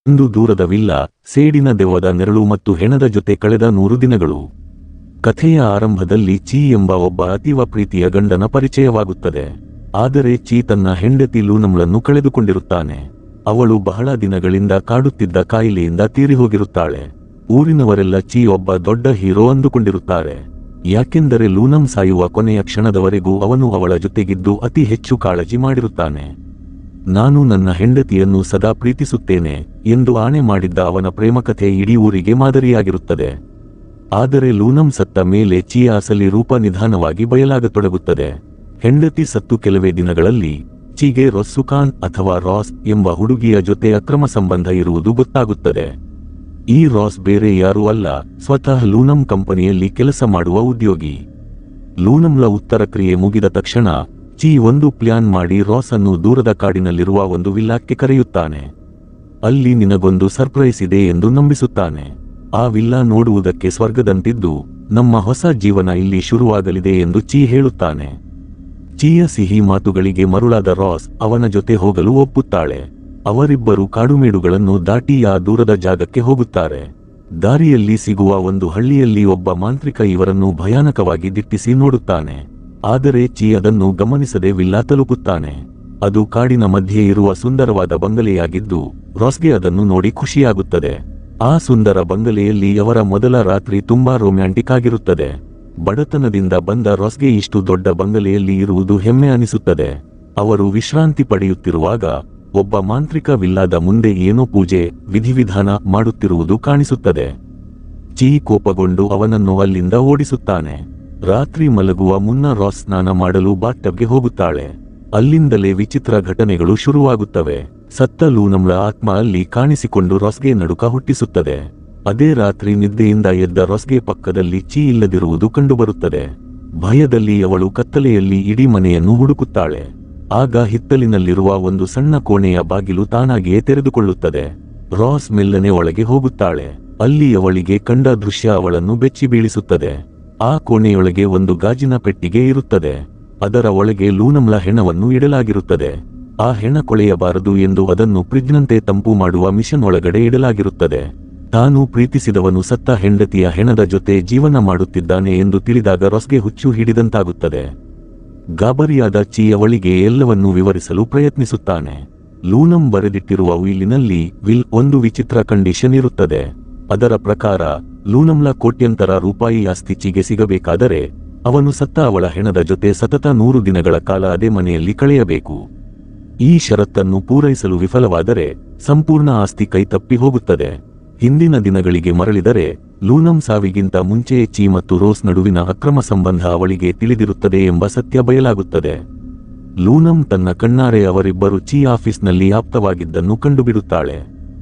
ಒಂದು ದೂರದ ವಿಲ್ಲಾ, ಸೇಡಿನ ದೆವ್ವದ ನೆರಳು ಮತ್ತು ಹೆಣದ ಜೊತೆ ಕಳೆದ 100 ದಿನಗಳು. ಕಥೆಯ ಆರಂಭದಲ್ಲಿ ಚಿ ಎಂಬ ಒಬ್ಬ ಅತೀವ ಪ್ರೀತಿಯ ಗಂಡನ ಪರಿಚಯವಾಗುತ್ತದೆ. ಆದರೆ ಚಿ ತನ್ನ ಹೆಂಡತಿ ಲೂನಮ್ಳನ್ನು ಕಳೆದುಕೊಂಡಿರುತ್ತಾನೆ. ಅವಳು ಬಹಳ ದಿನಗಳಿಂದ ಕಾಡುತ್ತಿದ್ದ ಕಾಯಿಲೆಯಿಂದ ತೀರಿಹೋಗಿರುತ್ತಾಳೆ. ಊರಿನವರೆಲ್ಲ ಚಿ ಒಬ್ಬ ದೊಡ್ಡ ಹೀರೋ ಅಂದುಕೊಂಡಿರುತ್ತಾರೆ. ಯಾಕೆಂದರೆ ಲೂನಮ್ ಸಾಯುವ ಕೊನೆಯ ಕ್ಷಣದವರೆಗೂ ಅವನು ಅವಳ ಜೊತೆಗಿದ್ದು ಅತಿ ಹೆಚ್ಚು ಕಾಳಜಿ ಮಾಡಿರುತ್ತಾನೆ. ನಾನು ನನ್ನ ಹೆಂಡತಿಯನ್ನು ಸದಾ ಪ್ರೀತಿಸುತ್ತೇನೆ ಎಂದು ಆಣೆ ಮಾಡಿದ್ದ ಅವನ ಪ್ರೇಮಕಥೆ ಇಡೀ ಊರಿಗೆ ಮಾದರಿಯಾಗಿರುತ್ತದೆ. ಆದರೆ ಲೂನಮ್ ಸತ್ತ ಮೇಲೆ ಚಿಯ ಅಸಲಿ ರೂಪ ನಿಧಾನವಾಗಿ ಬಯಲಾಗತೊಡಗುತ್ತದೆ. ಹೆಂಡತಿ ಸತ್ತು ಕೆಲವೇ ದಿನಗಳಲ್ಲಿ ಚಿಗೆ ರೊಸ್ಸುಖಾನ್ ಅಥವಾ ರಾಸ್ ಎಂಬ ಹುಡುಗಿಯ ಜೊತೆ ಅಕ್ರಮ ಸಂಬಂಧ ಇರುವುದು ಗೊತ್ತಾಗುತ್ತದೆ. ಈ ರಾಸ್ ಬೇರೆ ಯಾರೂ ಅಲ್ಲ, ಸ್ವತಃ ಲೂನಮ್ ಕಂಪನಿಯಲ್ಲಿ ಕೆಲಸ ಮಾಡುವ ಉದ್ಯೋಗಿ. ಲೂನಮ್ಳ ಉತ್ತರ ಕ್ರಿಯೆ ಮುಗಿದ ತಕ್ಷಣ ಚಿ ಒಂದು ಪ್ಲಾನ್ ಮಾಡಿ ರಾಸ್ ಅನ್ನು ದೂರದ ಕಾಡಿನಲ್ಲಿರುವ ಒಂದು ವಿಲ್ಲಾಕ್ಕೆ ಕರೆಯುತ್ತಾನೆ. ಅಲ್ಲಿ ನಿನಗೊಂದು ಸರ್ಪ್ರೈಸ್ ಇದೆ ಎಂದು ನಂಬಿಸುತ್ತಾನೆ. ಆ ವಿಲ್ಲಾ ನೋಡುವುದಕ್ಕೆ ಸ್ವರ್ಗದಂತಿದ್ದು ನಮ್ಮ ಹೊಸ ಜೀವನ ಇಲ್ಲಿ ಶುರುವಾಗಲಿದೆ ಎಂದು ಚಿ ಹೇಳುತ್ತಾನೆ. ಚಿಯ ಸಿಹಿ ಮಾತುಗಳಿಗೆ ಮರುಳಾದ ರಾಸ್ ಅವನ ಜೊತೆ ಹೋಗಲು ಒಪ್ಪುತ್ತಾಳೆ. ಅವರಿಬ್ಬರು ಕಾಡುಮೇಡುಗಳನ್ನು ದಾಟಿ ಆ ದೂರದ ಜಾಗಕ್ಕೆ ಹೋಗುತ್ತಾರೆ. ದಾರಿಯಲ್ಲಿ ಸಿಗುವ ಒಂದು ಹಳ್ಳಿಯಲ್ಲಿ ಒಬ್ಬ ಮಾಂತ್ರಿಕ ಇವರನ್ನು ಭಯಾನಕವಾಗಿ ದಿಟ್ಟಿಸಿ ನೋಡುತ್ತಾನೆ. ಆದರೆ ಚಿ ಅದನ್ನು ಗಮನಿಸದೆ ವಿಲ್ಲಾ ತಲುಪುತ್ತಾನೆ. ಅದು ಕಾಡಿನ ಮಧ್ಯೆ ಇರುವ ಸುಂದರವಾದ ಬಂಗಲೆಯಾಗಿದ್ದು ರಾಸ್ಗೆ ಅದನ್ನು ನೋಡಿ ಖುಷಿಯಾಗುತ್ತದೆ. ಆ ಸುಂದರ ಬಂಗಲೆಯಲ್ಲಿ ಅವರ ಮೊದಲ ರಾತ್ರಿ ತುಂಬಾ ರೊಮ್ಯಾಂಟಿಕ್ ಆಗಿರುತ್ತದೆ. ಬಡತನದಿಂದ ಬಂದ ರಾಸ್ಗೆ ಇಷ್ಟು ದೊಡ್ಡ ಬಂಗಲೆಯಲ್ಲಿ ಇರುವುದು ಹೆಮ್ಮೆ ಅನಿಸುತ್ತದೆ. ಅವರು ವಿಶ್ರಾಂತಿ ಪಡೆಯುತ್ತಿರುವಾಗ ಒಬ್ಬ ಮಾಂತ್ರಿಕ ವಿಲ್ಲಾದ ಮುಂದೆ ಏನೋ ಪೂಜೆ ವಿಧಿವಿಧಾನ ಮಾಡುತ್ತಿರುವುದು ಕಾಣಿಸುತ್ತದೆ. ಚಿ ಕೋಪಗೊಂಡು ಅವನನ್ನು ಅಲ್ಲಿಂದ ಓಡಿಸುತ್ತಾನೆ. ರಾತ್ರಿ ಮಲಗುವ ಮುನ್ನ ರಾಸ್ ಸ್ನಾನ ಮಾಡಲು ಬಾತ್ಟಬ್ಗೆ ಹೋಗುತ್ತಾಳೆ. ಅಲ್ಲಿಂದಲೇ ವಿಚಿತ್ರ ಘಟನೆಗಳು ಶುರುವಾಗುತ್ತವೆ. ಸತ್ತ ಲೂನಮ್ಳ ಆತ್ಮ ಅಲ್ಲಿ ಕಾಣಿಸಿಕೊಂಡು ರಾಸ್ಗೆ ನಡುಕ ಹುಟ್ಟಿಸುತ್ತದೆ. ಅದೇ ರಾತ್ರಿ ನಿದ್ದೆಯಿಂದ ಎದ್ದ ರಾಸ್ಗೆ ಪಕ್ಕದಲ್ಲಿ ಚಿ ಇಲ್ಲದಿರುವುದು ಕಂಡುಬರುತ್ತದೆ. ಭಯದಲ್ಲಿ ಅವಳು ಕತ್ತಲೆಯಲ್ಲಿ ಇಡೀ ಮನೆಯನ್ನು ಹುಡುಕುತ್ತಾಳೆ. ಆಗ ಹಿತ್ತಲಿನಲ್ಲಿರುವ ಒಂದು ಸಣ್ಣ ಕೋಣೆಯ ಬಾಗಿಲು ತಾನಾಗಿಯೇ ತೆರೆದುಕೊಳ್ಳುತ್ತದೆ. ರಾಸ್ ಮೆಲ್ಲನೆ ಒಳಗೆ ಹೋಗುತ್ತಾಳೆ. ಅಲ್ಲಿ ಅವಳಿಗೆ ಕಂಡ ದೃಶ್ಯ ಅವಳನ್ನು ಬೆಚ್ಚಿ ಬೀಳಿಸುತ್ತದೆ. ಆ ಕೋಣೆಯೊಳಗೆ ಒಂದು ಗಾಜಿನ ಪೆಟ್ಟಿಗೆ ಇರುತ್ತದೆ. ಅದರ ಒಳಗೆ ಲೂನಮ್ಳ ಹೆಣವನ್ನು ಇಡಲಾಗಿರುತ್ತದೆ. ಆ ಹೆಣ ಕೊಳೆಯಬಾರದು ಎಂದು ಅದನ್ನು ಫ್ರಿಡ್ಜ್ನಂತೆ ತಂಪು ಮಾಡುವ ಮಿಷನ್ ಒಳಗಡೆ ಇಡಲಾಗಿರುತ್ತದೆ. ತಾನು ಪ್ರೀತಿಸಿದವನು ಸತ್ತ ಹೆಂಡತಿಯ ಹೆಣದ ಜೊತೆ ಜೀವನ ಮಾಡುತ್ತಿದ್ದಾನೆ ಎಂದು ತಿಳಿದಾಗ ರಾಸ್ಗೆ ಹುಚ್ಚು ಹಿಡಿದಂತಾಗುತ್ತದೆ. ಗಾಬರಿಯಾದ ಚಿ ಅವಳಿಗೆ ಎಲ್ಲವನ್ನೂ ವಿವರಿಸಲು ಪ್ರಯತ್ನಿಸುತ್ತಾನೆ. ಲೂನಮ್ ಬರೆದಿಟ್ಟಿರುವ ವಿಲ್ಲಿನಲ್ಲಿ ಒಂದು ವಿಚಿತ್ರ ಕಂಡೀಷನ್ ಇರುತ್ತದೆ. ಅದರ ಪ್ರಕಾರ ಲೂನಮ್ಳ ಕೋಟ್ಯಂತರ ರೂಪಾಯಿ ಆಸ್ತಿ ಚಿಗೆ ಸಿಗಬೇಕಾದರೆ ಅವನು ಸತ್ತ ಅವಳ ಹೆಣದ ಜೊತೆ ಸತತ 100 ದಿನಗಳ ಕಾಲ ಅದೇ ಮನೆಯಲ್ಲಿ ಕಳೆಯಬೇಕು. ಈ ಷರತ್ತನ್ನು ಪೂರೈಸಲು ವಿಫಲವಾದರೆ ಸಂಪೂರ್ಣ ಆಸ್ತಿ ಕೈತಪ್ಪಿ ಹೋಗುತ್ತದೆ. ಹಿಂದಿನ ದಿನಗಳಿಗೆ ಮರಳಿದರೆ ಲೂನಮ್ ಸಾವಿಗಿಂತ ಮುಂಚೆಯೇ ಚಿ ಮತ್ತು ರೋಸ್ ನಡುವಿನ ಅಕ್ರಮ ಸಂಬಂಧ ಅವಳಿಗೆ ತಿಳಿದಿರುತ್ತದೆ ಎಂಬ ಸತ್ಯ ಬಯಲಾಗುತ್ತದೆ. ಲೂನಮ್ ತನ್ನ ಕಣ್ಣಾರೆ ಅವರಿಬ್ಬರು ಚಿ ಆಫೀಸ್ನಲ್ಲಿ ಆಪ್ತವಾಗಿದ್ದನ್ನು ಕಂಡುಬಿಡುತ್ತಾಳೆ.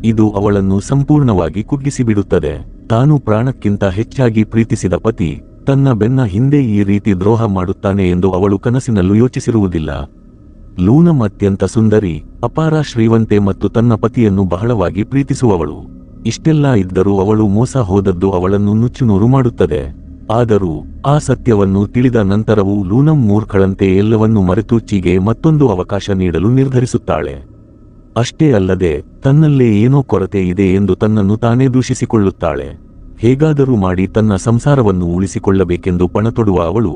ಇದು ಅವಳನ್ನು ಸಂಪೂರ್ಣವಾಗಿ ಕುಗ್ಗಿಸಿಬಿಡುತ್ತದೆ. ತಾನು ಪ್ರಾಣಕ್ಕಿಂತ ಹೆಚ್ಚಾಗಿ ಪ್ರೀತಿಸಿದ ಪತಿ ತನ್ನ ಬೆನ್ನ ಹಿಂದೆ ಈ ರೀತಿ ದ್ರೋಹ ಮಾಡುತ್ತಾನೆ ಎಂದು ಅವಳು ಕನಸಿನಲ್ಲೂ ಯೋಚಿಸಿರುವುದಿಲ್ಲ. ಲೂನಮ್ ಅತ್ಯಂತ ಸುಂದರಿ, ಅಪಾರ ಶ್ರೀವಂತೆ ಮತ್ತು ತನ್ನ ಪತಿಯನ್ನು ಬಹಳವಾಗಿ ಪ್ರೀತಿಸುವವಳು. ಇಷ್ಟೆಲ್ಲ ಇದ್ದರೂ ಅವಳು ಮೋಸ ಹೋದದ್ದು ಅವಳನ್ನು ನುಚ್ಚುನೂರು ಮಾಡುತ್ತದೆ. ಆದರೂ ಆ ಸತ್ಯವನ್ನು ತಿಳಿದ ನಂತರವೂ ಲೂನಮ್ ಮೂರ್ಖಳಂತೆ ಎಲ್ಲವನ್ನೂ ಮರೆತು ಚಿಗೆ ಮತ್ತೊಂದು ಅವಕಾಶ ನೀಡಲು ನಿರ್ಧರಿಸುತ್ತಾಳೆ. ಅಷ್ಟೇ ಅಲ್ಲದೆ ತನ್ನಲ್ಲೇ ಏನೋ ಕೊರತೆ ಇದೆ ಎಂದು ತನ್ನನ್ನು ತಾನೇ ದೂಷಿಸಿಕೊಳ್ಳುತ್ತಾಳೆ. ಹೇಗಾದರೂ ಮಾಡಿ ತನ್ನ ಸಂಸಾರವನ್ನು ಉಳಿಸಿಕೊಳ್ಳಬೇಕೆಂದು ಪಣತೊಡುವ ಅವಳು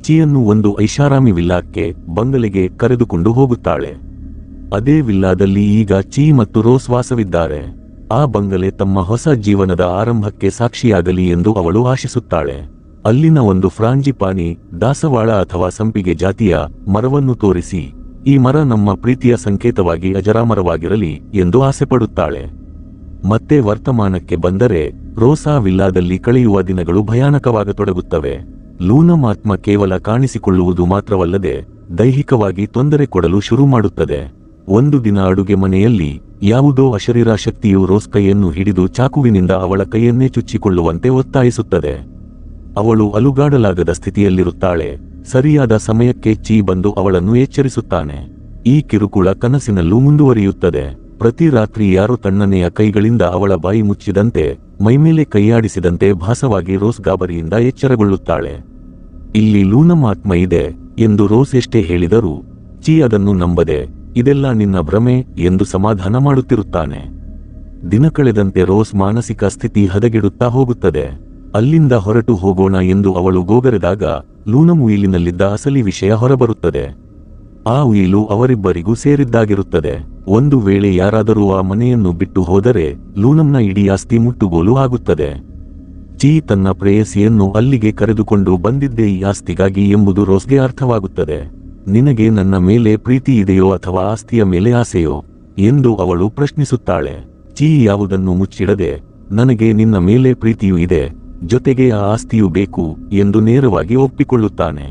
ಚಿಯನ್ನು ಒಂದು ಐಷಾರಾಮಿ ವಿಲ್ಲಾಕ್ಕೆ ಬಂಗಲೆಗೆ ಕರೆದುಕೊಂಡು ಹೋಗುತ್ತಾಳೆ. ಅದೇ ವಿಲ್ಲಾದಲ್ಲಿ ಈಗ ಚಿ ಮತ್ತು ರೋಸ್ ವಾಸವಿದ್ದಾರೆ. ಆ ಬಂಗಲೆ ತಮ್ಮ ಹೊಸ ಜೀವನದ ಆರಂಭಕ್ಕೆ ಸಾಕ್ಷಿಯಾಗಲಿ ಎಂದು ಅವಳು ಆಶಿಸುತ್ತಾಳೆ. ಅಲ್ಲಿನ ಒಂದು ಫ್ರಾಂಜಿಪಾನಿ, ದಾಸವಾಳ ಅಥವಾ ಸಂಪಿಗೆ ಜಾತಿಯ ಮರವನ್ನು ತೋರಿಸಿ, ಈ ಮರ ನಮ್ಮ ಪ್ರೀತಿಯ ಸಂಕೇತವಾಗಿ ಅಜರಾಮರವಾಗಿರಲಿ ಎಂದು ಆಸೆಪಡುತ್ತಾಳೆ. ಮತ್ತೆ ವರ್ತಮಾನಕ್ಕೆ ಬಂದರೆ ರೋಸ್ ಆ ವಿಲ್ಲಾದಲ್ಲಿ ಕಳೆಯುವ ದಿನಗಳು ಭಯಾನಕವಾಗತೊಡಗುತ್ತವೆ. ಲೂನಮ್ ಆತ್ಮ ಕೇವಲ ಕಾಣಿಸಿಕೊಳ್ಳುವುದು ಮಾತ್ರವಲ್ಲದೆ ದೈಹಿಕವಾಗಿ ತೊಂದರೆ ಕೊಡಲು ಶುರು ಮಾಡುತ್ತದೆ. ಒಂದು ದಿನ ಅಡುಗೆ ಮನೆಯಲ್ಲಿ ಯಾವುದೋ ಅಶರೀರ ಶಕ್ತಿಯು ರೋಸ್ ಕೈಯನ್ನು ಹಿಡಿದು ಚಾಕುವಿನಿಂದ ಅವಳ ಕೈಯನ್ನೇ ಚುಚ್ಚಿಕೊಳ್ಳುವಂತೆ ಒತ್ತಾಯಿಸುತ್ತದೆ. ಅವಳು ಅಲುಗಾಡಲಾಗದ ಸ್ಥಿತಿಯಲ್ಲಿರುತ್ತಾಳೆ. ಸರಿಯಾದ ಸಮಯಕ್ಕೆ ಚಿ ಬಂದು ಅವಳನ್ನು ಎಚ್ಚರಿಸುತ್ತಾನೆ. ಈ ಕಿರುಕುಳ ಕನಸಿನಲ್ಲೂ ಮುಂದುವರಿಯುತ್ತದೆ. ಪ್ರತಿ ರಾತ್ರಿ ಯಾರೋ ತಣ್ಣನೆಯ ಕೈಗಳಿಂದ ಅವಳ ಬಾಯಿ ಮುಚ್ಚಿದಂತೆ ಮೈಮೇಲೆ ಕೈಯಾಡಿಸಿದಂತೆ ಭಾಸವಾಗಿ ರೋಸ್ ಗಾಬರಿಯಿಂದ ಎಚ್ಚರಗೊಳ್ಳುತ್ತಾಳೆ. ಇಲ್ಲಿ ಲೂನಮ್ ಆತ್ಮ ಇದೆ ಎಂದು ರೋಸ್ ಎಷ್ಟೇ ಹೇಳಿದರೂ ಚಿ ಅದನ್ನು ನಂಬದೆ ಇದೆಲ್ಲ ನಿನ್ನ ಭ್ರಮೆ ಎಂದು ಸಮಾಧಾನ ಮಾಡುತ್ತಿರುತ್ತಾನೆ. ದಿನ ಕಳೆದಂತೆ ರೋಸ್ ಮಾನಸಿಕ ಸ್ಥಿತಿ ಹದಗೆಡುತ್ತಾ ಹೋಗುತ್ತದೆ. ಅಲ್ಲಿಂದ ಹೊರಟು ಹೋಗೋಣ ಎಂದು ಅವಳು ಗೋಗರೆದಾಗ ಲೂನಂ ಉಯಿಲಿನಲ್ಲಿದ್ದ ಅಸಲಿ ವಿಷಯ ಹೊರಬರುತ್ತದೆ. ಆ ಉಯಿಲು ಅವರಿಬ್ಬರಿಗೂ ಸೇರಿದ್ದಾಗಿರುತ್ತದೆ. ಒಂದು ವೇಳೆ ಯಾರಾದರೂ ಆ ಮನೆಯನ್ನು ಬಿಟ್ಟು ಹೋದರೆ ಲೂನಂನ ಇಡೀ ಆಸ್ತಿ ಮುಟ್ಟುಗೋಲು ಆಗುತ್ತದೆ. ಚೀ ತನ್ನ ಪ್ರೇಯಸಿಯನ್ನು ಅಲ್ಲಿಗೆ ಕರೆದುಕೊಂಡು ಬಂದಿದ್ದೇ ಈ ಆಸ್ತಿಗಾಗಿ ಎಂಬುದು ರೋಸ್ಗೆ ಅರ್ಥವಾಗುತ್ತದೆ. ನಿನಗೆ ನನ್ನ ಮೇಲೆ ಪ್ರೀತಿ ಇದೆಯೋ ಅಥವಾ ಆಸ್ತಿಯ ಮೇಲೆ ಆಸೆಯೋ ಎಂದು ಅವಳು ಪ್ರಶ್ನಿಸುತ್ತಾಳೆ. ಚೀ ಯಾವುದನ್ನು ಮುಚ್ಚಿಡದೆ ನನಗೆ ನಿನ್ನ ಮೇಲೆ ಪ್ರೀತಿಯೂ ಇದೆ, ಜೊತೆಗೆ ಆ ಆಸ್ತಿಯೂ ಬೇಕು ಎಂದು ನೇರವಾಗಿ ಒಪ್ಪಿಕೊಳ್ಳುತ್ತಾನೆ.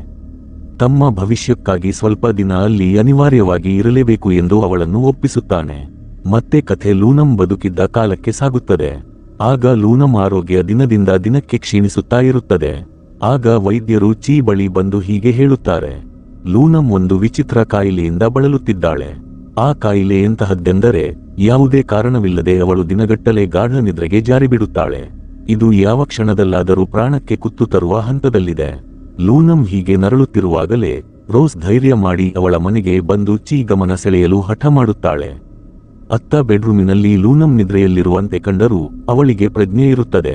ತಮ್ಮ ಭವಿಷ್ಯಕ್ಕಾಗಿ ಸ್ವಲ್ಪ ದಿನ ಅಲ್ಲಿ ಅನಿವಾರ್ಯವಾಗಿ ಇರಲೇಬೇಕು ಎಂದು ಅವಳನ್ನು ಒಪ್ಪಿಸುತ್ತಾನೆ. ಮತ್ತೆ ಕಥೆ ಲೂನಂ ಬದುಕಿದ್ದ ಕಾಲಕ್ಕೆ ಸಾಗುತ್ತದೆ. ಆಗ ಲೂನಂ ಆರೋಗ್ಯ ದಿನದಿಂದ ದಿನಕ್ಕೆ ಕ್ಷೀಣಿಸುತ್ತಾ ಇರುತ್ತದೆ. ಆಗ ವೈದ್ಯರು ಚೀ ಬಳಿ ಬಂದು ಹೀಗೆ ಹೇಳುತ್ತಾರೆ, ಲೂನಂ ಒಂದು ವಿಚಿತ್ರ ಕಾಯಿಲೆಯಿಂದ ಬಳಲುತ್ತಿದ್ದಾಳೆ. ಆ ಕಾಯಿಲೆ ಎಂತಹದ್ದೆಂದರೆ ಯಾವುದೇ ಕಾರಣವಿಲ್ಲದೆ ಅವಳು ದಿನಗಟ್ಟಲೆ ಗಾಢ ನಿದ್ರೆಗೆ ಜಾರಿಬಿಡುತ್ತಾಳೆ. ಇದು ಯಾವ ಕ್ಷಣದಲ್ಲಾದರೂ ಪ್ರಾಣಕ್ಕೆ ಕುತ್ತು ತರುವ ಹಂತದಲ್ಲಿದೆ. ಲೂನಂ ಹೀಗೆ ನರಳುತ್ತಿರುವಾಗಲೇ ರೋಸ್ ಧೈರ್ಯ ಮಾಡಿ ಅವಳ ಮನೆಗೆ ಬಂದು ಚೀ ಗಮನ ಸೆಳೆಯಲು ಹಠ ಮಾಡುತ್ತಾಳೆ. ಅತ್ತ ಬೆಡ್ರೂಮಿನಲ್ಲಿ ಲೂನಂ ನಿದ್ರೆಯಲ್ಲಿರುವಂತೆ ಕಂಡರೂ ಅವಳಿಗೆ ಪ್ರಜ್ಞೆ ಇರುತ್ತದೆ.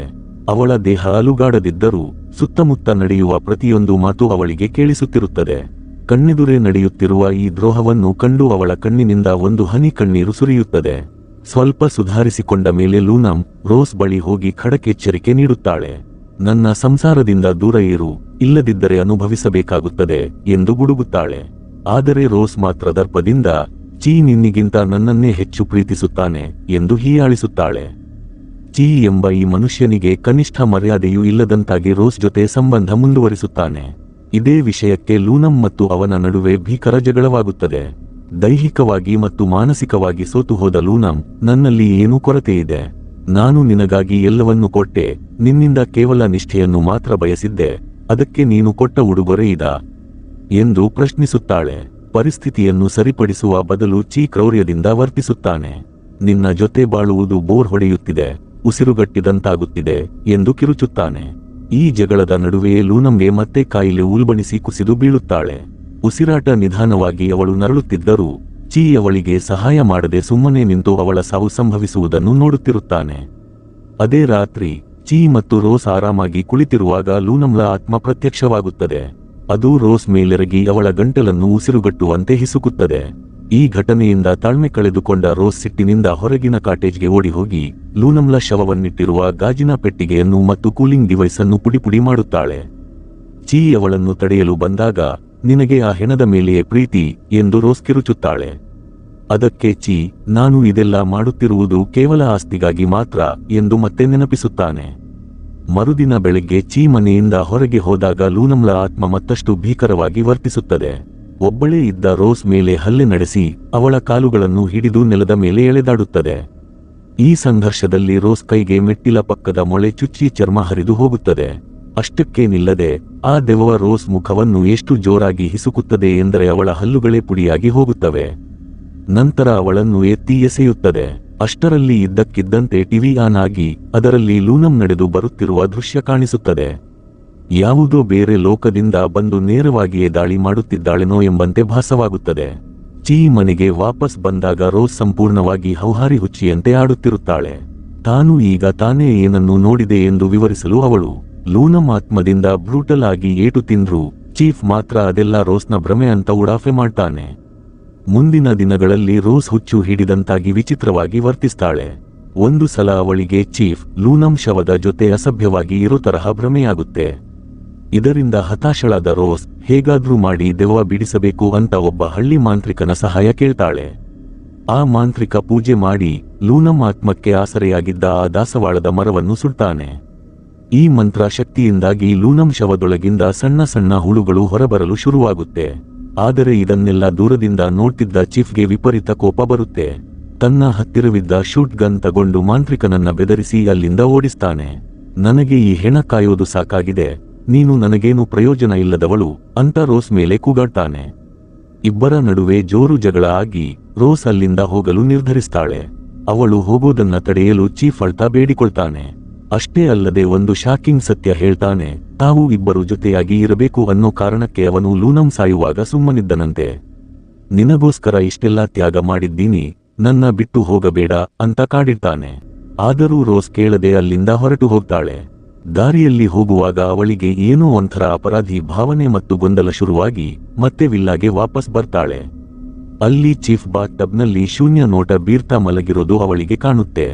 ಅವಳ ದೇಹ ಅಲುಗಾಡದಿದ್ದರೂ ಸುತ್ತಮುತ್ತ ನಡೆಯುವ ಪ್ರತಿಯೊಂದು ಮಾತು ಅವಳಿಗೆ ಕೇಳಿಸುತ್ತಿರುತ್ತದೆ. ಕಣ್ಣೆದುರೇ ನಡೆಯುತ್ತಿರುವ ಈ ದ್ರೋಹವನ್ನು ಕಂಡು ಅವಳ ಕಣ್ಣಿನಿಂದ ಒಂದು ಹನಿ ಕಣ್ಣೀರು ಸುರಿಯುತ್ತದೆ. ಸ್ವಲ್ಪ ಸುಧಾರಿಸಿಕೊಂಡ ಮೇಲೆ ಲೂನಂ ರೋಸ್ ಬಳಿ ಹೋಗಿ ಖಡಕ್ ಎಚ್ಚರಿಕೆ ನೀಡುತ್ತಾಳೆ. ನನ್ನ ಸಂಸಾರದಿಂದ ದೂರ ಇರು, ಇಲ್ಲದಿದ್ದರೆ ಅನುಭವಿಸಬೇಕಾಗುತ್ತದೆ ಎಂದು ಗುಡುಗುತ್ತಾಳೆ. ಆದರೆ ರೋಸ್ ಮಾತ್ರ ದರ್ಪದಿಂದ ಚೀ ನಿನ್ನಿಗಿಂತ ನನ್ನನ್ನೇ ಹೆಚ್ಚು ಪ್ರೀತಿಸುತ್ತಾನೆ ಎಂದು ಹೀಯಾಳಿಸುತ್ತಾಳೆ. ಚೀ ಎಂಬ ಈ ಮನುಷ್ಯನಿಗೆ ಕನಿಷ್ಠ ಮರ್ಯಾದೆಯೂ ಇಲ್ಲದಂತಾಗಿ ರೋಸ್ ಜೊತೆ ಸಂಬಂಧ ಮುಂದುವರಿಸುತ್ತಾನೆ. ಇದೇ ವಿಷಯಕ್ಕೆ ಲೂನಂ ಮತ್ತು ಅವನ ನಡುವೆ ಭೀಕರ ಜಗಳವಾಗುತ್ತದೆ. ದೈಹಿಕವಾಗಿ ಮತ್ತು ಮಾನಸಿಕವಾಗಿ ಸೋತು ಹೋದ ಲೂನಂ, ನನ್ನಲ್ಲಿ ಏನೂ ಕೊರತೆ ಇದೆ, ನಾನು ನಿನಗಾಗಿ ಎಲ್ಲವನ್ನೂ ಕೊಟ್ಟೆ, ನಿನ್ನಿಂದ ಕೇವಲ ನಿಷ್ಠೆಯನ್ನು ಮಾತ್ರ ಬಯಸಿದ್ದೆ, ಅದಕ್ಕೆ ನೀನು ಕೊಟ್ಟ ಉಡುಗೊರೆ ಇದಾ ಎಂದು ಪ್ರಶ್ನಿಸುತ್ತಾಳೆ. ಪರಿಸ್ಥಿತಿಯನ್ನು ಸರಿಪಡಿಸುವ ಬದಲು ಚೀ ಕ್ರೌರ್ಯದಿಂದ ವರ್ತಿಸುತ್ತಾನೆ. ನಿನ್ನ ಜೊತೆ ಬಾಳುವುದು ಬೋರ್ ಹೊಡೆಯುತ್ತಿದೆ, ಉಸಿರುಗಟ್ಟಿದಂತಾಗುತ್ತಿದೆ ಎಂದು ಕಿರುಚುತ್ತಾನೆ. ಈ ಜಗಳದ ನಡುವೆಯೇ ಲೂನಂಗೆ ಮತ್ತೆ ಕಾಯಿಲೆ ಉಲ್ಬಣಿಸಿ ಕುಸಿದು ಬೀಳುತ್ತಾಳೆ. ಉಸಿರಾಟ ನಿಧಾನವಾಗಿ ಅವಳು ನರಳುತ್ತಿದ್ದರೂ ಚೀ ಅವಳಿಗೆ ಸಹಾಯ ಮಾಡದೆ ಸುಮ್ಮನೆ ನಿಂತು ಅವಳ ಸಾವು ಸಂಭವಿಸುವುದನ್ನು ನೋಡುತ್ತಿರುತ್ತಾನೆ. ಅದೇ ರಾತ್ರಿ ಚೀ ಮತ್ತು ರೋಸ್ ಆರಾಮಾಗಿ ಕುಳಿತಿರುವಾಗ ಲೂನಂಳ ಆತ್ಮ ಪ್ರತ್ಯಕ್ಷವಾಗುತ್ತದೆ. ಅದು ರೋಸ್ ಮೇಲೆರಗಿ ಅವಳ ಗಂಟಲನ್ನು ಉಸಿರುಗಟ್ಟುವಂತೆ ಹಿಸುಕುತ್ತದೆ. ಈ ಘಟನೆಯಿಂದ ತಾಳ್ಮೆ ಕಳೆದುಕೊಂಡ ರೋಸ್ ಸಿಟ್ಟಿನಿಂದ ಹೊರಗಿನ ಕಾಟೇಜ್ಗೆ ಓಡಿಹೋಗಿ ಲೂನಂಳ ಶವವನ್ನಿಟ್ಟಿರುವ ಗಾಜಿನ ಪೆಟ್ಟಿಗೆಯನ್ನು ಮತ್ತು ಕೂಲಿಂಗ್ ಡಿವೈಸ್ ಅನ್ನು ಪುಡಿಪುಡಿ ಮಾಡುತ್ತಾಳೆ. ಚೀ ಅವಳನ್ನು ತಡೆಯಲು ಬಂದಾಗ ನಿನಗೆ ಆ ಹೆಣದ ಮೇಲೆಯೇ ಪ್ರೀತಿ ಎಂದು ರೋಸ್ ಕಿರುಚುತ್ತಾಳೆ. ಅದಕ್ಕೆ ಚೀ, ನಾನು ಇದೆಲ್ಲ ಮಾಡುತ್ತಿರುವುದು ಕೇವಲ ಆಸ್ತಿಗಾಗಿ ಮಾತ್ರ ಎಂದು ಮತ್ತೆ ನೆನಪಿಸುತ್ತಾನೆ. ಮರುದಿನ ಬೆಳಗ್ಗೆ ಚೀ ಮನೆಯಿಂದ ಹೊರಗೆ ಹೋದಾಗ ಲೂನಂಳ ಆತ್ಮ ಮತ್ತಷ್ಟು ಭೀಕರವಾಗಿ ವರ್ತಿಸುತ್ತದೆ. ಒಬ್ಬಳೇ ಇದ್ದ ರೋಸ್ ಮೇಲೆ ಹಲ್ಲೆ ನಡೆಸಿ ಅವಳ ಕಾಲುಗಳನ್ನು ಹಿಡಿದು ನೆಲದ ಮೇಲೆ ಎಳೆದಾಡುತ್ತದೆ. ಈ ಸಂಘರ್ಷದಲ್ಲಿ ರೋಸ್ ಕೈಗೆ ಮೆಟ್ಟಿಲ ಪಕ್ಕದ ಮೊಳೆ ಚುಚ್ಚಿ ಚರ್ಮ ಹರಿದು ಹೋಗುತ್ತದೆ. ಅಷ್ಟಕ್ಕೆ ನಿಲ್ಲದೆ ಆ ದೆವ್ವ ರೋಸ್ ಮುಖವನ್ನು ಎಷ್ಟು ಜೋರಾಗಿ ಹಿಸುಕುತ್ತದೆ ಎಂದರೆ ಅವಳ ಹಲ್ಲುಗಳೇ ಪುಡಿಯಾಗಿ ಹೋಗುತ್ತವೆ. ನಂತರ ಅವಳನ್ನು ಎತ್ತಿ ಎಸೆಯುತ್ತದೆ. ಅಷ್ಟರಲ್ಲಿ ಇದ್ದಕ್ಕಿದ್ದಂತೆ ಟಿವಿ ಆನ್ ಆಗಿ ಅದರಲ್ಲಿ ಲೂನಂ ನಡೆದು ಬರುತ್ತಿರುವ ದೃಶ್ಯ ಕಾಣಿಸುತ್ತದೆ. ಯಾವುದೋ ಬೇರೆ ಲೋಕದಿಂದ ಬಂದು ನೇರವಾಗಿಯೇ ದಾಳಿ ಮಾಡುತ್ತಿದ್ದಾಳೆನೋ ಎಂಬಂತೆ ಭಾಸವಾಗುತ್ತದೆ. ಚೀ ಮನೆಗೆ ವಾಪಸ್ ಬಂದಾಗ ರೋಸ್ ಸಂಪೂರ್ಣವಾಗಿ ಹೌಹಾರಿ ಹುಚ್ಚಿಯಂತೆ ಆಡುತ್ತಿರುತ್ತಾಳೆ. ತಾನು ಈಗ ತಾನೇ ಏನನ್ನು ನೋಡಿದೆ ಎಂದು ವಿವರಿಸಲು ಅವಳು ಲೂನಂ ಆತ್ಮದಿಂದ ಬ್ರೂಟಲ್ ಆಗಿ ಏಟು ತಿಂದ್ರು ಚೀಫ್ ಮಾತ್ರ ಅದೆಲ್ಲ ರೋಸ್ನ ಭ್ರಮೆ ಅಂತ ಉಡಾಫೆ ಮಾಡ್ತಾನೆ. ಮುಂದಿನ ದಿನಗಳಲ್ಲಿ ರೋಸ್ ಹುಚ್ಚು ಹಿಡಿದಂತಾಗಿ ವಿಚಿತ್ರವಾಗಿ ವರ್ತಿಸ್ತಾಳೆ. ಒಂದು ಸಲ ಅವಳಿಗೆ ಚೀಫ್ ಲೂನಂ ಶವದ ಜೊತೆ ಅಸಭ್ಯವಾಗಿ ಇರೋ ತರಹ ಭ್ರಮೆಯಾಗುತ್ತೆ. ಇದರಿಂದ ಹತಾಶಳಾದ ರೋಸ್ ಹೇಗಾದ್ರೂ ಮಾಡಿ ದೆವ್ವ ಬಿಡಿಸಬೇಕು ಅಂತ ಒಬ್ಬ ಹಳ್ಳಿ ಮಾಂತ್ರಿಕನ ಸಹಾಯ ಕೇಳ್ತಾಳೆ. ಆ ಮಾಂತ್ರಿಕ ಪೂಜೆ ಮಾಡಿ ಲೂನಂ ಆತ್ಮಕ್ಕೆ ಆಸರೆಯಾಗಿದ್ದ ಆ ದಾಸವಾಳದ ಮರವನ್ನು ಸುಡ್ತಾನೆ. ಈ ಮಂತ್ರ ಶಕ್ತಿಯಿಂದಾಗಿ ಲೂನಂ ಶವದೊಳಗಿಂದ ಸಣ್ಣ ಸಣ್ಣ ಹುಳುಗಳು ಹೊರಬರಲು ಶುರುವಾಗುತ್ತೆ. ಆದರೆ ಇದನ್ನೆಲ್ಲ ದೂರದಿಂದ ನೋಡ್ತಿದ್ದ ಚೀಫ್ಗೆ ವಿಪರೀತ ಕೋಪ ಬರುತ್ತೆ. ತನ್ನ ಹತ್ತಿರವಿದ್ದ ಶೂಟ್ ಗನ್ ತಗೊಂಡು ಮಾಂತ್ರಿಕನನ್ನ ಬೆದರಿಸಿ ಅಲ್ಲಿಂದ ಓಡಿಸ್ತಾನೆ. ನನಗೆ ಈ ಹೆಣ ಕಾಯೋದು ಸಾಕಾಗಿದೆ, ನೀನು ನನಗೇನು ಪ್ರಯೋಜನ ಇಲ್ಲದವಳು ಅಂತ ರೋಸ್ ಮೇಲೆ ಕೂಗಾಡ್ತಾನೆ. ಇಬ್ಬರ ನಡುವೆ ಜೋರು ಜಗಳ ಆಗಿ ರೋಸ್ ಅಲ್ಲಿಂದ ಹೋಗಲು ನಿರ್ಧರಿಸ್ತಾಳೆ. ಅವಳು ಹೋಗೋದನ್ನ ತಡೆಯಲು ಚೀಫ್ ಅಳ್ತಾ ಬೇಡಿಕೊಳ್ತಾನೆ. ಅಷ್ಟೇ ಅಲ್ಲದೆ ಒಂದು ಶಾಕಿಂಗ್ ಸತ್ಯ ಹೇಳ್ತಾನೆ. ತಾವು ಇಬ್ಬರು ಜೊತೆಯಾಗಿ ಇರಬೇಕು ಅನ್ನೋ ಕಾರಣಕ್ಕೆ ಅವನು ಲೂನಂ ಸಾಯುವಾಗ ಸುಮ್ಮನಿದ್ದನಂತೆ. ನಿನಗೋಸ್ಕರ ಇಷ್ಟೆಲ್ಲ ತ್ಯಾಗ ಮಾಡಿದ್ದೀನಿ, ನನ್ನ ಬಿಟ್ಟು ಹೋಗಬೇಡ ಅಂತ ಕಾಡಿರ್ತಾನೆ. ಆದರೂ ರೋಸ್ ಕೇಳದೆ ಅಲ್ಲಿಂದ ಹೊರಟು ಹೋಗ್ತಾಳೆ. ದಾರಿಯಲ್ಲಿ ಹೋಗುವಾಗ ಅವಳಿಗೆ ಏನೋ ಒಂಥರ ಅಪರಾಧಿ ಭಾವನೆ ಮತ್ತು ಗೊಂದಲ ಶುರುವಾಗಿ ಮತ್ತೆ ವಿಲ್ಲಾಗೆ ವಾಪಸ್ ಬರ್ತಾಳೆ. ಅಲ್ಲಿ ಚೀಫ್ ಬಾತ್ ಟಬ್ನಲ್ಲಿ ಶೂನ್ಯ ನೋಟ ಬೀರ್ತಾ ಮಲಗಿರೋದು ಅವಳಿಗೆ ಕಾಣುತ್ತೆ.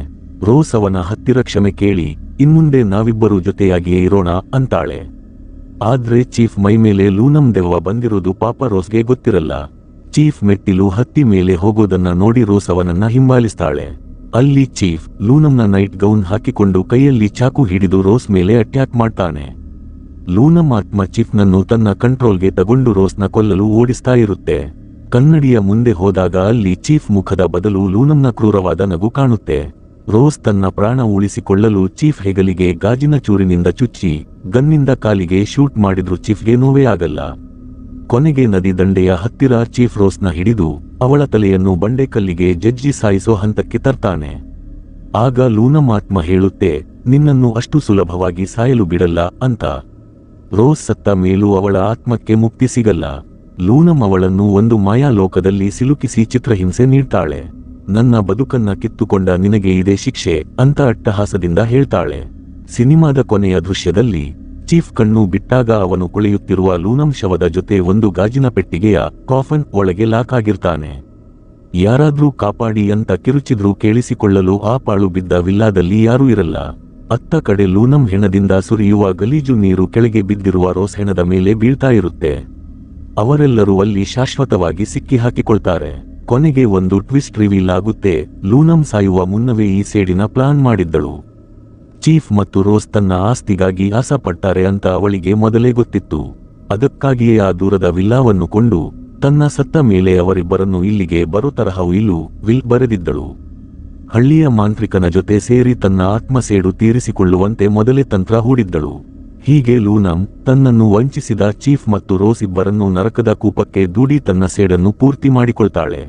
ರೋಸ್ ಅವನ ಹತ್ತಿರ ಕ್ಷಮೆ ಕೇಳಿ ಇನ್ಮುಂದೆ ನಾವಿಬ್ಬರೂ ಜೊತೆಯಾಗಿಯೇ ಇರೋಣ ಅಂತಾಳೆ. ಆದ್ರೆ ಚೀಫ್ ಮೈಮೇಲೆ ಲೂನಂ ದೆವ್ವ ಬಂದಿರೋದು ಪಾಪ ರೋಸ್ಗೆ ಗೊತ್ತಿರಲ್ಲ. ಚೀಫ್ ಮೆಟ್ಟಿಲು ಹತ್ತಿ ಮೇಲೆ ಹೋಗೋದನ್ನ ನೋಡಿ ರೋಸ್ ಅವನನ್ನ ಹಿಂಬಾಲಿಸ್ತಾಳೆ. ಅಲ್ಲಿ ಚೀಫ್ ಲೂನಂನ ನೈಟ್ ಗೌನ್ ಹಾಕಿಕೊಂಡು ಕೈಯಲ್ಲಿ ಚಾಕು ಹಿಡಿದು ರೋಸ್ ಮೇಲೆ ಅಟ್ಯಾಕ್ ಮಾಡ್ತಾನೆ. ಲೂನಂ ಆತ್ಮ ಚೀಫ್ನನ್ನು ತನ್ನ ಕಂಟ್ರೋಲ್ಗೆ ತಗೊಂಡು ರೋಸ್ನ ಕೊಲ್ಲಲು ಓಡಿಸ್ತಾ ಇರುತ್ತೆ. ಕನ್ನಡಿಯ ಮುಂದೆ ಹೋದಾಗ ಅಲ್ಲಿ ಚೀಫ್ ಮುಖದ ಬದಲು ಲೂನಂನ ಕ್ರೂರವಾದ ನಗು ಕಾಣುತ್ತೆ. ರೋಸ್ ತನ್ನ ಪ್ರಾಣ ಉಳಿಸಿಕೊಳ್ಳಲು ಚೀಫ್ ಹೆಗಲಿಗೆ ಗಾಜಿನ ಚೂರಿನಿಂದ ಚುಚ್ಚಿ ಗನ್ನಿಂದ ಕಾಲಿಗೆ ಶೂಟ್ ಮಾಡಿದ್ರು ಚೀಫ್ಗೆ ನೋವೇ ಆಗಲ್ಲ. ಕೊನೆಗೆ ನದಿ ದಂಡೆಯ ಹತ್ತಿರ ಚೀಫ್ ರೋಸ್ನ ಹಿಡಿದು ಅವಳ ತಲೆಯನ್ನು ಬಂಡೆಕಲ್ಲಿಗೆ ಜಜ್ಜಿ ಸಾಯಿಸೋ ಹಂತಕ್ಕೆ ತರ್ತಾನೆ. ಆಗ ಲೂನಂ ಆತ್ಮ ಹೇಳುತ್ತೆ, ನಿನ್ನನ್ನು ಅಷ್ಟು ಸುಲಭವಾಗಿ ಸಾಯಲು ಬಿಡಲ್ಲ ಅಂತ. ರೋಸ್ ಸತ್ತ ಮೇಲೂ ಅವಳ ಆತ್ಮಕ್ಕೆ ಮುಕ್ತಿ ಸಿಗಲ್ಲ. ಲೂನಂ ಅವಳನ್ನು ಒಂದು ಮಾಯಾಲೋಕದಲ್ಲಿ ಸಿಲುಕಿಸಿ ಚಿತ್ರಹಿಂಸೆ ನೀಡ್ತಾಳೆ. ನನ್ನ ಬದುಕನ್ನ ಕಿತ್ತುಕೊಂಡ ನಿನಗೆ ಇದೇ ಶಿಕ್ಷೆ ಅಂತ ಅಟ್ಟಹಾಸದಿಂದ ಹೇಳ್ತಾಳೆ. ಸಿನಿಮಾದ ಕೊನೆಯ ದೃಶ್ಯದಲ್ಲಿ ಚೀಫ್ ಕಣ್ಣು ಬಿಟ್ಟಾಗ ಅವನು ಕುಳಿಯುತ್ತಿರುವ ಲೂನಂ ಶವದ ಜೊತೆ ಒಂದು ಗಾಜಿನ ಪೆಟ್ಟಿಗೆಯ ಕಾಫನ್ ಒಳಗೆ ಲಾಕ್ ಆಗಿರ್ತಾನೆ. ಯಾರಾದ್ರೂ ಕಾಪಾಡಿ ಅಂತ ಕಿರುಚಿದ್ರೂ ಕೇಳಿಸಿಕೊಳ್ಳಲು ಆ ಪಾಳು ಬಿದ್ದ ವಿಲ್ಲಾದಲ್ಲಿ ಯಾರೂ ಇರಲ್ಲ. ಅತ್ತ ಕಡೆ ಲೂನಂ ಹೆಣದಿಂದ ಸುರಿಯುವ ಗಲೀಜು ನೀರು ಕೆಳಗೆ ಬಿದ್ದಿರುವ ರೋಸ್ ಹೆಣದ ಮೇಲೆ ಬೀಳ್ತಾ ಇರುತ್ತೆ. ಅವರೆಲ್ಲರೂ ಅಲ್ಲಿ ಶಾಶ್ವತವಾಗಿ ಸಿಕ್ಕಿ ಹಾಕಿಕೊಳ್ತಾರೆ. ಕೊನೆಗೆ ಒಂದು ಟ್ವಿಸ್ಟ್ ರಿವೀಲ್ ಆಗುತ್ತೆ. ಲೂನಂ ಸಾಯುವ ಮುನ್ನವೇ ಈ ಸೇಡಿನ ಪ್ಲಾನ್ ಮಾಡಿದ್ದಳು. ಚೀಫ್ ಮತ್ತು ರೋಸ್ ತನ್ನ ಆಸ್ತಿಗಾಗಿ ಆಸಪಟ್ಟಾರೆ ಅಂತ ಅವಳಿಗೆ ಮೊದಲೇ ಗೊತ್ತಿತ್ತು. ಅದಕ್ಕಾಗಿಯೇ ಆ ದೂರದ ವಿಲ್ಲಾವನ್ನು ಕೊಂಡು ತನ್ನ ಸತ್ತ ಮೇಲೆ ಅವರಿಬ್ಬರನ್ನು ಇಲ್ಲಿಗೆ ಬರೋ ತರಹ ವಿಲ್ ಬರೆದಿದ್ದಳು. ಹಳ್ಳಿಯ ಮಾಂತ್ರಿಕನ ಜೊತೆ ಸೇರಿ ತನ್ನ ಆತ್ಮಸೇಡು ತೀರಿಸಿಕೊಳ್ಳುವಂತೆ ಮೊದಲೇ ತಂತ್ರ ಹೂಡಿದ್ದಳು. ಹೀಗೆ ಲೂನಂ ತನ್ನನ್ನು ವಂಚಿಸಿದ ಚೀಫ್ ಮತ್ತು ರೋಸ್ ಇಬ್ಬರನ್ನು ನರಕದ ಕೂಪಕ್ಕೆ ದೂಡಿ ತನ್ನ ಸೇಡನ್ನು ಪೂರ್ತಿ ಮಾಡಿಕೊಳ್ತಾಳೆ.